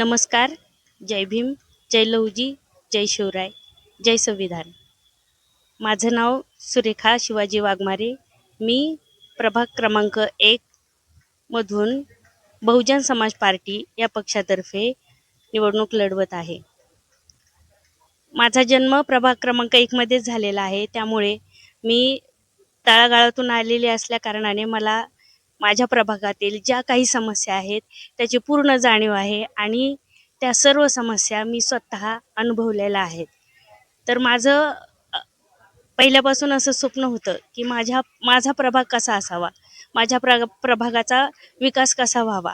नमस्कार. जय भीम, जय लहुजी, जय शिवराय, जय संविधान. माझं नाव सुरेखा शिवाजी वाघमारे. मी प्रभाग क्रमांक 1 मधून बहुजन समाज पार्टी या पक्षातर्फे निवडणूक लढवत आहे. माझा जन्म प्रभाग क्रमांक 1 मध्येच झालेला आहे. त्यामुळे मी तळागाळातून आलेले असल्या कारणाने मला माझ्या प्रभागातील ज्या काही समस्या आहेत त्याची पूर्ण जाणीव आहे आणि त्या सर्व समस्या मी स्वतः अनुभवलेल्या आहेत. तर माझं पहिल्यापासून असं स्वप्न होतं की माझा प्रभाग कसा असावा, माझ्या प्रभागाचा विकास कसा व्हावा.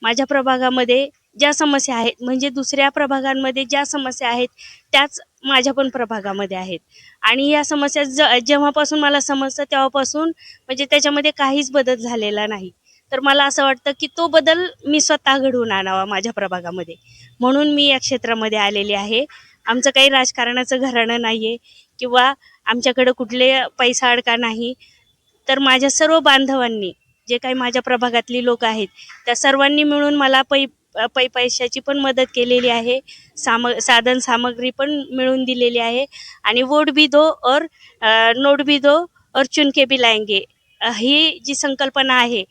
माझ्या प्रभागामध्ये ज्या समस्या आहेत म्हणजे दुसऱ्या प्रभागांमध्ये ज्या समस्या आहेत त्याच माझ्या पण प्रभागामध्ये आहेत. आणि या समस्या जेव्हापासून मला समजतं तेव्हापासून म्हणजे त्याच्यामध्ये काहीच बदल झालेला नाही. तर मला असं वाटतं की तो बदल मी स्वतः घडवून आणावा माझ्या प्रभागामध्ये. म्हणून मी या क्षेत्रामध्ये आलेली आहे. आमचं काही राजकारणाचं घराणं नाही आहे किंवा आमच्याकडे कुठले पैसा अडका नाही. तर माझ्या सर्व बांधवांनी जे काही माझ्या प्रभागातली लोक आहेत त्या सर्वांनी मिळून मला पैशाची पण मदत केलेली आहे, साधन सामग्री पण मिळून दिलेली आहे. आणि वोट भी दो और नोट भी दो और चुन के भी लाएंगे ही जी संकल्पना आहे,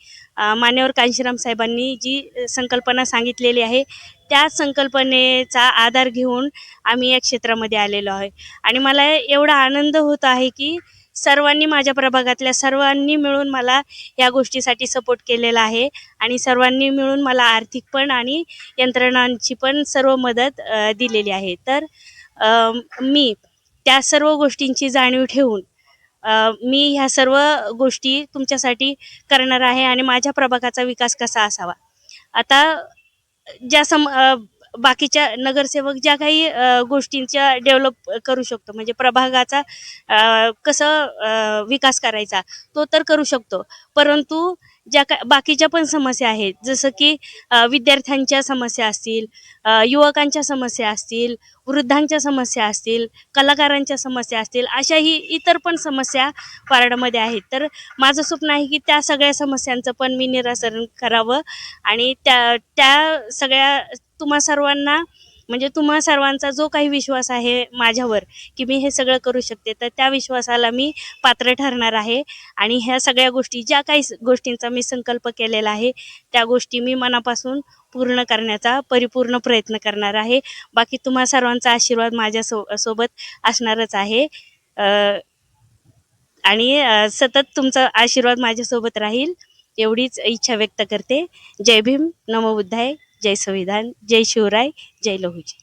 मान्यवर कांशीराम साहेबांनी जी संकल्पना सांगितलेली आहे त्या संकल्पनेचा आधार घेऊन आम्ही या क्षेत्रामध्ये आलेलो आहे. आणि मला एवढा आनंद होत आहे की सर्वांनी माझ्या प्रभागातल्या सर्वांनी मिळून मला या गोष्टीसाठी सपोर्ट केलेला आहे आणि सर्वांनी मिळून मला आर्थिक पण आणि यंत्रणांची पण सर्व मदत दिलेली आहे. तर मी त्या सर्व गोष्टींची जाणीव ठेवून मी ह्या सर्व गोष्टी तुमच्यासाठी करणार आहे आणि माझ्या प्रभागाचा विकास कसा असावा. आता बाकीच्या नगरसेवक ज्या काही गोष्टींच्या डेव्हलप करू शकतो म्हणजे प्रभागाचा कसं विकास करायचा तो तर करू शकतो. परंतु बाकीच्या पण समस्या आहेत जसं की विद्यार्थ्यांच्या समस्या असतील, युवकांच्या समस्या असतील, वृद्धांच्या समस्या असतील, कलाकारांच्या समस्या असतील, अशाही इतर पण समस्या वार्डामध्ये आहेत. तर माझं स्वप्न आहे की त्या सगळ्या समस्यांचं पण मी निराकरण करावं आणि त्या सगळ्या तुम्हा सर्वांचा जो काही विश्वास आहे माझ्यावर की मी हे सगळं करू शकते तर त्या विश्वासाला मी पात्र ठरणार आहे. आणि ह्या सगळ्या गोष्टी ज्या काही गोष्टींचा मी संकल्प केलेला आहे त्या गोष्टी मी मनापासून पूर्ण करण्याचा परिपूर्ण प्रयत्न करणार आहे. बाकी तुम्हा सर्वांचा आशीर्वाद माझ्या सोबत असणारच आहे आणि सतत तुमचा आशीर्वाद माझ्यासोबत राहील एवढीच इच्छा व्यक्त करते. जय भीम, नमो बुद्धाय, जय संविधान, जय शिवराय, जय लहुजी.